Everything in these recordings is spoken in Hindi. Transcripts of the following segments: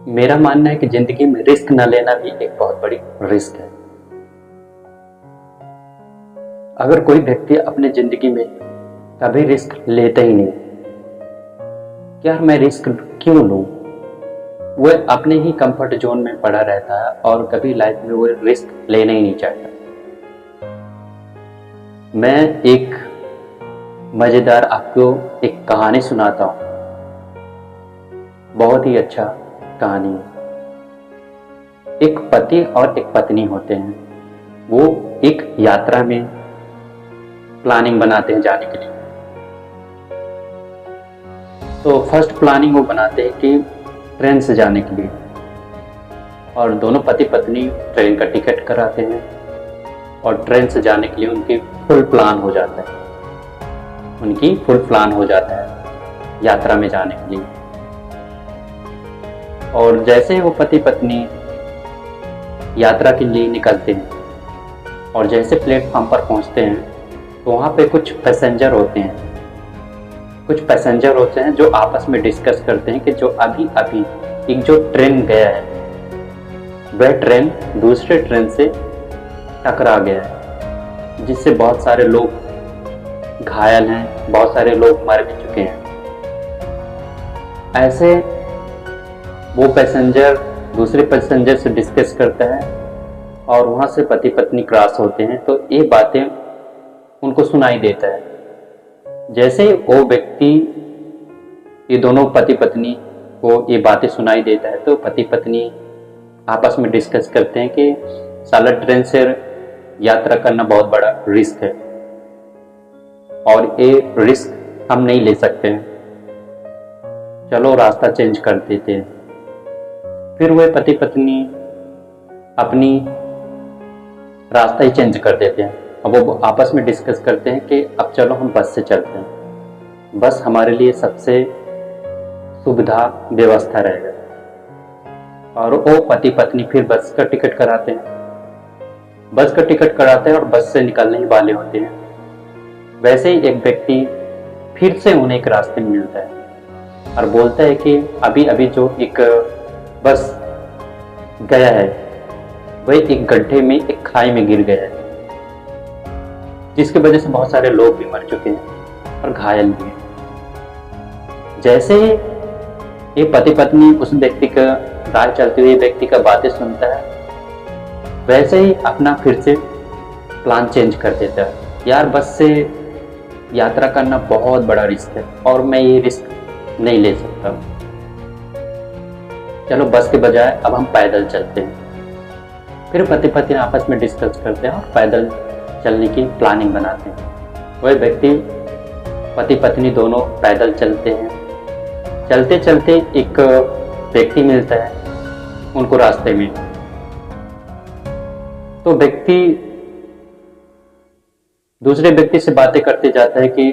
मेरा मानना है कि जिंदगी में रिस्क न लेना भी एक बहुत बड़ी रिस्क है। अगर कोई व्यक्ति अपने जिंदगी में कभी रिस्क लेता ही नहीं, यार मैं रिस्क क्यों लूं, वह अपने ही कंफर्ट जोन में पड़ा रहता है और कभी लाइफ में वो रिस्क लेना ही नहीं चाहता। मैं एक मजेदार आपको एक कहानी सुनाता हूं। बहुत ही अच्छा कहानी है। एक पति और एक पत्नी होते हैं। वो एक यात्रा में प्लानिंग बनाते हैं जाने के लिए। तो फर्स्ट प्लानिंग वो बनाते हैं कि ट्रेन से जाने के लिए, और दोनों पति पत्नी ट्रेन का टिकट कराते हैं और ट्रेन से जाने के लिए उनकी फुल प्लान हो जाता है यात्रा में जाने के लिए। और जैसे ही वो पति पत्नी यात्रा के लिए निकलते हैं और जैसे प्लेटफॉर्म पर पहुंचते हैं तो वहाँ पे कुछ पैसेंजर होते हैं जो आपस में डिस्कस करते हैं कि जो अभी अभी एक जो ट्रेन गया है वह ट्रेन दूसरे ट्रेन से टकरा गया है, जिससे बहुत सारे लोग घायल हैं, बहुत सारे लोग मर भी चुके हैं। ऐसे वो पैसेंजर दूसरे पैसेंजर से डिस्कस करता है और वहां से पति पत्नी क्रॉस होते हैं तो ये बातें उनको सुनाई देता है। जैसे वो व्यक्ति ये दोनों पति पत्नी को ये बातें सुनाई देता है तो पति पत्नी आपस में डिस्कस करते हैं कि साला ट्रेन से यात्रा करना बहुत बड़ा रिस्क है और ये रिस्क हम नहीं ले सकते हैं, चलो रास्ता चेंज कर देते हैं। फिर वह पति पत्नी अपनी रास्ता ही चेंज कर देते हैं। अब वो आपस में डिस्कस करते हैं कि अब चलो हम बस से चलते हैं, बस हमारे लिए सबसे सुविधा व्यवस्था रहेगा। और वो पति पत्नी फिर बस का टिकट कराते हैं और बस से निकलने ही वाले होते हैं। वैसे ही एक व्यक्ति फिर से उन्हें एक रास्ते में मिलता है और बोलता है कि अभी अभी जो एक बस गया है वह एक गड्ढे में, एक खाई में गिर गया है, जिसकी वजह से बहुत सारे लोग भी मर चुके हैं और घायल भी हैं। जैसे ही ये पति पत्नी उस व्यक्ति का राह चलते हुए व्यक्ति का बातें सुनता है, वैसे ही अपना फिर से प्लान चेंज कर देता है। यार बस से यात्रा करना बहुत बड़ा रिस्क है और मैं ये रिस्क नहीं ले सकता, चलो बस के बजाय अब हम पैदल चलते हैं। फिर पति पत्नी आपस में डिस्कस करते हैं और पैदल चलने की प्लानिंग बनाते हैं। वह व्यक्ति पति पत्नी दोनों पैदल चलते हैं। चलते चलते एक व्यक्ति मिलता है उनको रास्ते में। तो व्यक्ति दूसरे व्यक्ति से बातें करते जाता है कि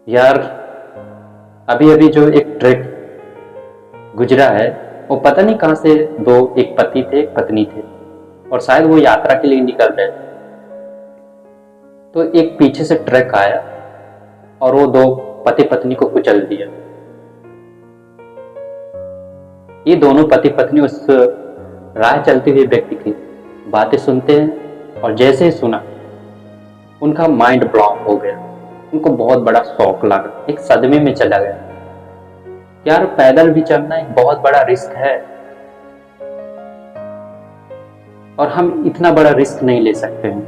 यार अभी अभी जो एक ट्रक गुजरा है वो पता नहीं कहां से एक पति थे एक पत्नी थे और शायद वो यात्रा के लिए निकल रहे थे। तो एक पीछे से ट्रक आया और वो दो पति पत्नी को कुचल दिया। ये दोनों पति पत्नी उस राह चलते हुए व्यक्ति की बातें सुनते हैं और जैसे ही सुना उनका माइंड ब्लॉक हो गया। उनको बहुत बड़ा शौक लगा, एक सदमे में चला गया। यार पैदल भी चलना एक बहुत बड़ा रिस्क है और हम इतना बड़ा रिस्क नहीं ले सकते हैं।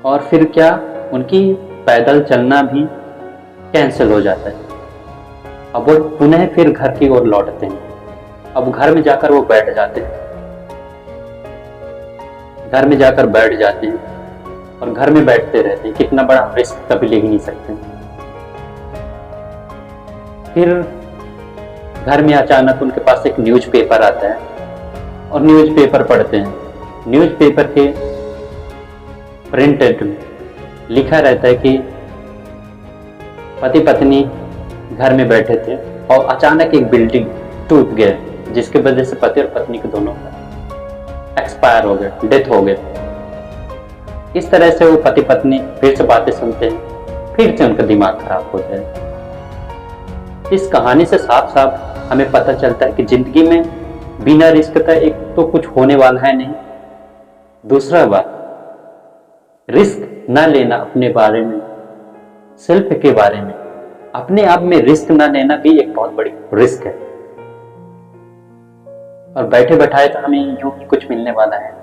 और फिर क्या, उनकी पैदल चलना भी कैंसिल हो जाता है। अब वो पुनः फिर घर की ओर लौटते हैं। अब घर में जाकर वो बैठ जाते हैं और घर में बैठते रहते हैं। कितना बड़ा रिस्क कभी ले ही नहीं सकते। फिर घर में अचानक उनके पास एक न्यूज़पेपर आता है और न्यूज़पेपर पढ़ते हैं। न्यूज़पेपर के प्रिंटेड में लिखा रहता है कि पति पत्नी घर में बैठे थे और अचानक एक बिल्डिंग टूट गया, जिसकी वजह से पति और पत्नी के दोनों एक्सपायर हो गए, डेथ हो गए। इस तरह से वो पति पत्नी फिर से बातें सुनते हैं, फिर से उनका दिमाग खराब होता है। इस कहानी से साफ साफ हमें पता चलता है कि जिंदगी में बिना रिस्क का एक तो कुछ होने वाला है नहीं, दूसरा बात रिस्क ना लेना अपने बारे में, सेल्फ के बारे में, अपने आप में रिस्क ना लेना भी एक बहुत बड़ी रिस्क है। और बैठे बैठाए तो हमें यूं ही कुछ मिलने वाला है।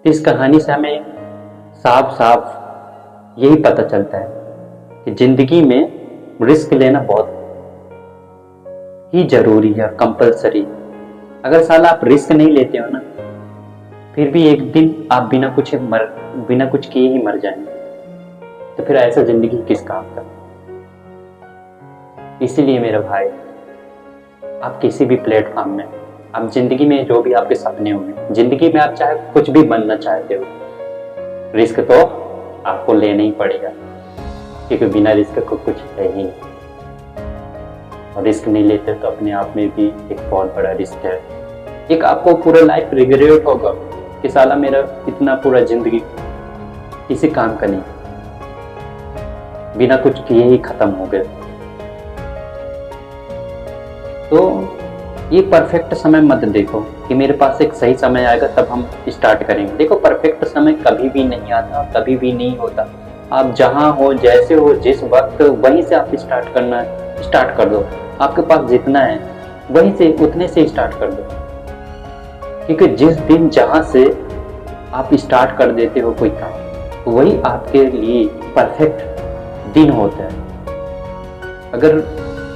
इस कहानी से हमें साफ साफ यही पता चलता है कि जिंदगी में रिस्क लेना बहुत ही जरूरी है, कंपलसरी। अगर साला आप रिस्क नहीं लेते हो ना, फिर भी एक दिन आप बिना कुछ किए ही मर जाएंगे। तो फिर ऐसा जिंदगी किस काम का। इसीलिए मेरे भाई, आप किसी भी प्लेटफॉर्म में, आप जिंदगी में जो भी आपके सपने होंगे, जिंदगी में आप चाहे कुछ भी बनना चाहते हो, रिस्क तो आपको लेना ही पड़ेगा, क्योंकि बिना रिस्क को कुछ है ही नहीं। और रिस्क नहीं लेते तो अपने आप में भी एक बहुत बड़ा रिस्क है। एक आपको पूरा लाइफ रिग्रेट होगा कि साला मेरा इतना पूरा जिंदगी किसी काम का नहीं, बिना कुछ किए ही खत्म हो गया। तो ये परफेक्ट समय मत देखो कि मेरे पास एक सही समय आएगा तब हम स्टार्ट करेंगे। देखो, परफेक्ट समय कभी भी नहीं आता, कभी भी नहीं होता। आप जहां हो, जैसे हो, जिस वक्त, वहीं से आप स्टार्ट कर दो। आपके पास जितना है वहीं से, उतने से स्टार्ट कर दो, क्योंकि जिस दिन जहां से आप स्टार्ट कर देते हो कोई काम, वही आपके लिए परफेक्ट दिन होता है। अगर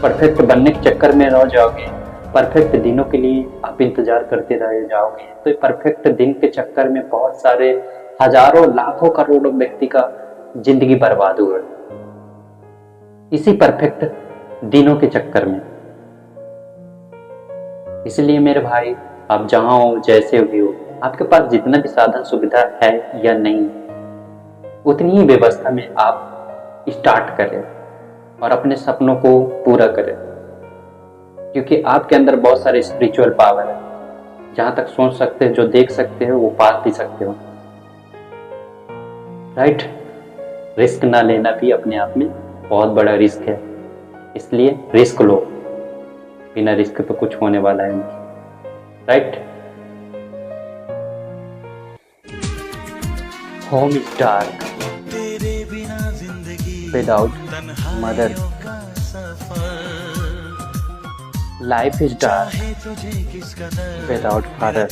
परफेक्ट बनने के चक्कर में रह जाओगे, परफेक्ट दिनों के लिए आप इंतजार करते रह जाओगे, तो परफेक्ट दिन के चक्कर में बहुत सारे हजारों, लाखों, करोड़ों व्यक्ति का जिंदगी बर्बाद हुआ इसी परफेक्ट दिनों के चक्कर में। इसलिए मेरे भाई, आप जहां हो, जैसे भी हो, आपके पास जितना भी साधन सुविधा है या नहीं, उतनी ही व्यवस्था में आप स्टार्ट करें और अपने सपनों को पूरा करें, क्योंकि आपके अंदर बहुत सारे स्पिरिचुअल पावर है। जहां तक सोच सकते हो, जो देख सकते हो, वो पा भी सकते हो। राइट? रिस्क ना लेना भी अपने आप में बहुत बड़ा रिस्क है, इसलिए रिस्क लो। बिना रिस्क तो कुछ होने वाला है नहीं। Right? Home is dark without mother, life is dark without father.